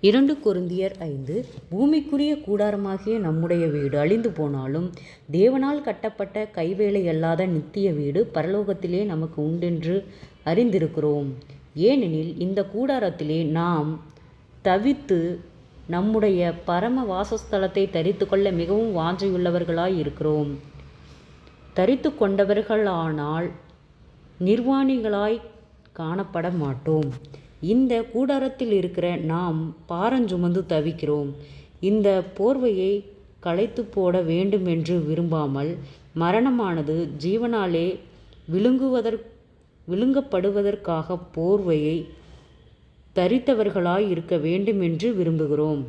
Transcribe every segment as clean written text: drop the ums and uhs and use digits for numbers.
2 கொரிந்தியர் 5. பூமிக்குரிய கூடாரமாகிய நம்முடைய வீடு அழிந்து போனாலும் தேவனால் கட்டப்பட்ட கைவேலை அல்லாத நித்திய வீடு பரலோகத்திலே நமக்கு உண்டென்று அறிந்திருக்கிறோம். ஏனெனில் இந்த கூடாரத்திலே நாம் தவித்து நம்முடைய பரம வாசஸ்தலத்தை தரித்து கொள்ள மிகவும் வாஞ்சையுள்ளவர்களாய் இருக்கிறோம். தரித்து கொண்டவர்களானால் நிர்வாணிகளாய் காணப்பட மாட்டோம். இந்த கூடாரத்தில் இருக்கிற நாம் பாரஞ்சுமந்து தவிக்கிறோம். இந்த போர்வையை களைத்து போட வேண்டுமென்று விரும்பாமல் மரணமானது ஜீவனாலே விழுங்கப்படுவதற்காக போர்வையை தரித்தவர்களாய் இருக்க வேண்டுமென்று விரும்புகிறோம்.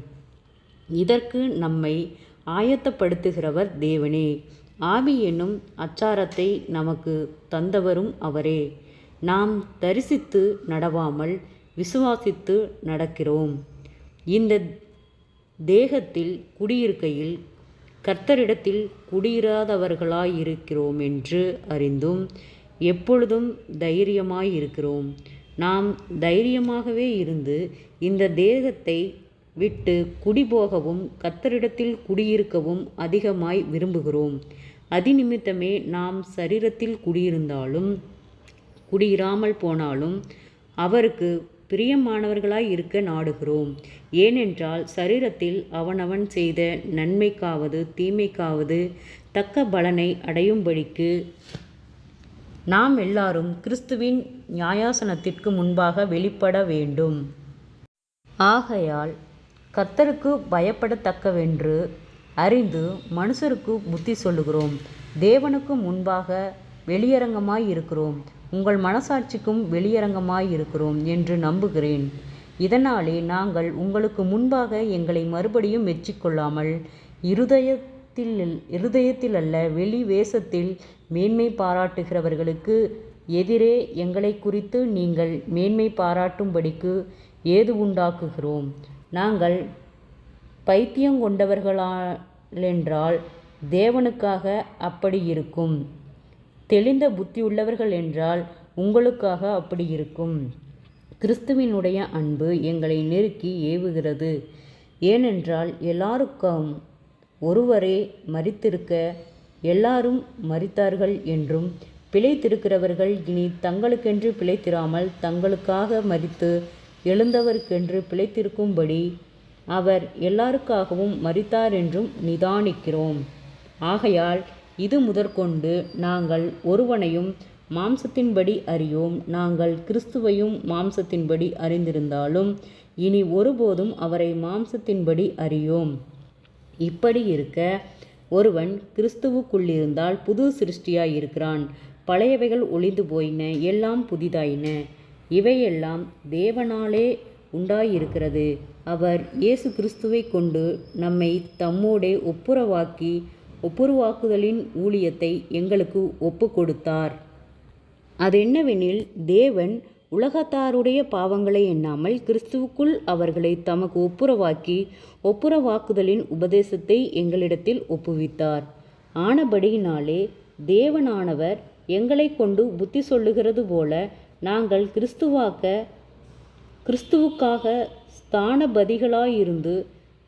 இதற்கு நம்மை ஆயத்தப்படுத்துகிறவர் தேவனே. ஆவி என்னும் அச்சாரத்தை நமக்கு தந்தவரும் அவரே. நாம் தரிசித்து நடவாமல் விசுவாசித்து நடக்கிறோம். இந்த தேகத்தில் குடியிருக்கையில் கர்த்தரிடத்தில் குடியிராதவர்களாயிருக்கிறோம் என்று அறிந்தும் எப்பொழுதும் தைரியமாயிருக்கிறோம். நாம் தைரியமாகவே இருந்து இந்த தேகத்தை விட்டு குடிபோகவும் கர்த்தரிடத்தில் குடியிருக்கவும் அதிகமாய் விரும்புகிறோம். அதிநிமித்தமே நாம் சரீரத்தில் குடியிருந்தாலும் குடியிராமல் போனாலும் அவருக்கு பிரியமானவர்களாய் இருக்க நாடுகிறோம். ஏனென்றால் சரீரத்தில் அவனவன் செய்த நன்மைக்காவது தீமைக்காவது தக்க பலனை அடையும்படிக்கு நாம் எல்லாரும் கிறிஸ்துவின் நியாயாசனத்திற்கு முன்பாக வெளிப்பட வேண்டும். ஆகையால் கர்த்தருக்கு பயப்படத்தக்கவென்று அறிந்து மனுஷருக்கு புத்தி சொல்லுகிறோம். தேவனுக்கு முன்பாக வெளியரங்கமாய் இருக்கிறோம். உங்கள் மனசாட்சிக்கும் வெளியரங்கமாய் இருக்கிறோம் என்று நம்புகிறேன். இதனாலே நாங்கள் உங்களுக்கு முன்பாக எங்களை மறுபடியும் மெச்சிக்கொள்ளாமல் இருதயத்தில் அல்ல வெளி வேஷத்தில் மேன்மை பாராட்டுகிறவர்களுக்கு எதிரே எங்களை குறித்து நீங்கள் மேன்மை பாராட்டும்படிக்கு ஏது உண்டாக்குகிறோம். நாங்கள் பைத்தியங்கொண்டவர்களென்றால் தேவனுக்காக அப்படி இருக்கும். தெளிந்த புத்தியுள்ளவர்கள் என்றால் உங்களுக்காக அப்படி இருக்கும். கிறிஸ்துவினுடைய அன்பு எங்களை நெருக்கி ஏவுகிறது. ஏனென்றால் எல்லாருக்கும் ஒருவரே மரித்திருக்க எல்லாரும் மரித்தார்கள் என்றும் பிழைத்திருக்கிறவர்கள் இனி தங்களுக்கென்று பிழைத்திராமல் தங்களுக்காக மரித்து எழுந்தவருக்கென்று பிழைத்திருக்கும்படி அவர் எல்லாருக்காகவும் மரித்தார் என்றும் நிதானிக்கிறோம். ஆகையால் இது முதற்கொண்டு நாங்கள் ஒருவனையும் மாம்சத்தின்படி அறியோம். நாங்கள் கிறிஸ்துவையும் மாம்சத்தின்படி அறிந்திருந்தாலும் இனி ஒருபோதும் அவரை மாம்சத்தின்படி அறியோம். இப்படி இருக்க ஒருவன் கிறிஸ்துவுக்குள்ளிருந்தால் புது சிருஷ்டியாய் இருக்கிறான். பழையவைகள் ஒழிந்து போயின, எல்லாம் புதிதாயின. இவையெல்லாம் தேவனாலே உண்டாயிருக்கிறது. அவர் இயேசு கிறிஸ்துவை கொண்டு நம்மை தம்மோடே ஒப்புரவாக்குதலின் ஊழியத்தை எங்களுக்கு ஒப்பு கொடுத்தார். அதென்னவெனில் தேவன் உலகத்தாருடைய பாவங்களை எண்ணாமல் கிறிஸ்துவுக்குள் அவர்களை தமக்கு ஒப்புரவாக்குதலின் உபதேசத்தை எங்களிடத்தில் ஒப்புவித்தார். ஆனபடியினாலே தேவனானவர் எங்களை கொண்டு புத்தி சொல்லுகிறது போல நாங்கள் கிறிஸ்துவுக்காக ஸ்தானபதிகளாயிருந்து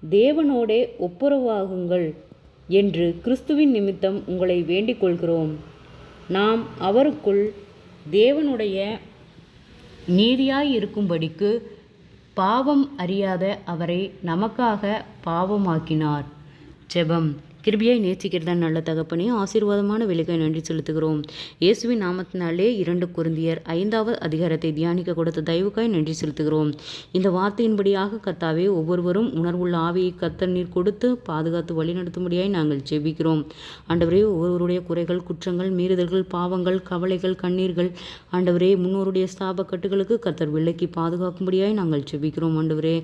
தேவனோடே ஒப்புரவாகுங்கள் என்று கிறிஸ்துவின் நிமித்தம் உங்களை வேண்டிக் கொள்கிறோம். நாம் அவருக்குள் தேவனுடைய நீதியாயிருக்கும்படிக்கு பாவம் அறியாத அவரை நமக்காக பாவமாக்கினார். ஜெபம். கிருபையாய் நேசிக்கிறதா நல்ல தகப்பனே, ஆசீர்வாதமான விலைக்காய் நன்றி செலுத்துகிறோம். இயேசுவின் நாமத்தினாலே 2 கொரிந்தியர் 5வது அதிகாரத்தை தியானிக்க கொடுத்த தயவுக்காய் நன்றி செலுத்துகிறோம். இந்த வார்த்தையின்படியாக கர்த்தாவே ஒவ்வொருவரும் உணர்வுள்ள ஆவியை கர்த்தர் நீர் கொடுத்து பாதுகாத்து வழிநடத்தும்படியாய் நாங்கள் ஜெபிக்கிறோம். ஆண்டவரே, ஒவ்வொருவருடைய குறைகள், குற்றங்கள், மீறுதல்கள், பாவங்கள், கவலைகள், கண்ணீர்கள், ஆண்டவரே முன்னோருடைய ஸ்தாபக்கட்டுகளுக்கு கர்த்தர் விலக்கி பாதுகாக்கும்படியாய் நாங்கள் ஜெபிக்கிறோம். ஆண்டவரே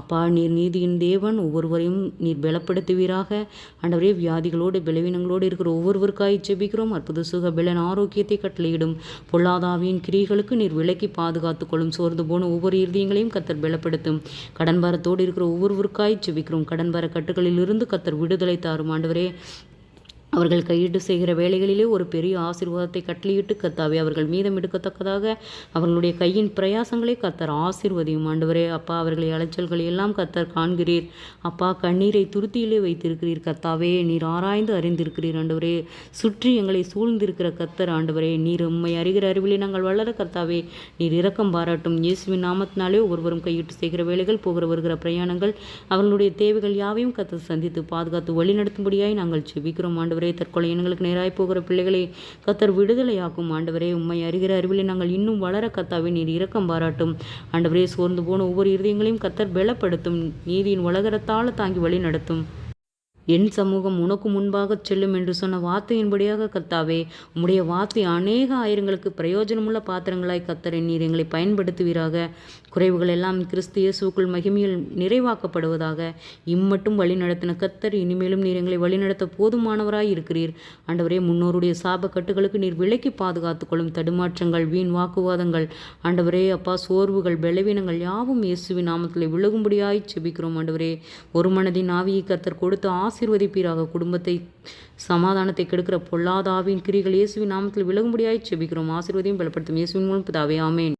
அப்பா, நீர் நீதியின் தேவன், ஒவ்வொருவரையும் நீர் பலப்படுத்துவீராக. ஆண்டவரே, வியாதிகளோடு பலவீனங்களோடு இருக்கிற ஒவ்வொருவருக்காய் ஜெபிக்கிறோம். அற்புத சுக பலன் ஆரோக்கியத்தை கட்டளையிடும். பொல்லாதாவியின் கிரிகளுக்கு நீர் விலக்கி பாதுகாத்துக் கொள்ளும். சோர்ந்து போன ஒவ்வொரு இருதயங்களையும் கர்த்தர் பலப்படுத்தும். கடன் பாரத்தோடு இருக்கிற ஒவ்வொருவருக்காய் ஜெபிக்கிறோம். கடன் பார கட்டுகளில் இருந்து கர்த்தர் விடுதலை தாரும். ஆண்டவரே அவர்கள் கையிட்டு செய்கிற வேலைகளிலே ஒரு பெரிய ஆசீர்வாதத்தை கட்டளையிட்டு கத்தாவே அவர்கள் மீதம் எடுக்கத்தக்கதாக அவர்களுடைய கையின் பிரயாசங்களை கத்தர் ஆசீர்வதியும் ஆண்டவரே. அப்பா, அவர்களை அலைச்சல்களை எல்லாம் கத்தர் காண்கிறீர். அப்பா, கண்ணீரை துருத்தியிலே வைத்திருக்கிறீர் கத்தாவே. நீர் ஆராய்ந்து அறிந்திருக்கிறீர் ஆண்டவரே. சுற்றி எங்களை சூழ்ந்திருக்கிற கத்தர் ஆண்டவரே. நீர் உம்மை அறிகிற அறிவிலே நாங்கள் வளர கத்தாவே நீர் இரக்கம் பாராட்டும். இயேசுவின் நாமத்தினாலே ஒவ்வொருவரும் கையிட்டு செய்கிற வேலைகள், போகிற வருகிற பிரயாணங்கள், அவர்களுடைய தேவைகள் யாவையும் கத்தர் சந்தித்து பாதுகாத்து வழிநடத்தும்படியாய் நாங்கள் செபிக்கிறோம் ஆண்டவரே. தற்கொலை எண்களுக்கு நேராய் போகிற பிள்ளைகளை கத்தர் விடுதலையாக்கும் ஆண்டவரே. உம்மை அறிகிற அறிவிலே நாங்கள் இன்னும் வளர கத்தாவே நீர் இரக்கம் பாராட்டும் ஆண்டவரே. சோர்ந்து போன ஒவ்வொரு இருதயங்களையும் கத்தர் பலப்படுத்தும். நீதியின் உலகத்தால் தாங்கி வழி நடத்தும். என் சமூகம் உனக்கு முன்பாக செல்லும் என்று சொன்ன வார்த்தையின்படியாக கத்தாவே உம்முடைய வார்த்தை அநேக ஆயிரங்களுக்கு பிரயோஜனமுள்ள பாத்திரங்களாய் கத்தரை நீர் எங்களை பயன்படுத்துவீராக. குறைவுகள் எல்லாம் கிறிஸ்து இயேசுக்குள் மகிமையில் நிறைவாக்கப்படுவதாக. இம்மட்டும் வழி நடத்தின கத்தர் இனிமேலும் நீர் எங்களை வழிநடத்த போதுமானவராய் இருக்கிறீர் ஆண்டவரே. முன்னோருடைய சாப கட்டுகளுக்கு நீர் விலக்கி பாதுகாத்துக்கொள்ளும். தடுமாற்றங்கள், வீண் வாக்குவாதங்கள் ஆண்டவரே அப்பா, சோர்வுகள், பலவீனங்கள் யாவும் இயேசுவின் நாமத்தில் விலகும்படியாய் செபிக்கிறோம் ஆண்டவரே. ஒரு மனதின் ஆவியை கத்தர் கொடுத்து ஆசீர்வதிப்பீராக. குடும்பத்தை சமாதானத்தை கெடுக்கிற பொல்லாத ஆவியின் கிரிகள் இயேசுவின் நாமத்தில் விலகும்படியாய் செபிக்கிறோம். ஆசீர்வதியும் பலப்படுத்தும் இயேசுவின் மூலம் பிதாவே, ஆமென்.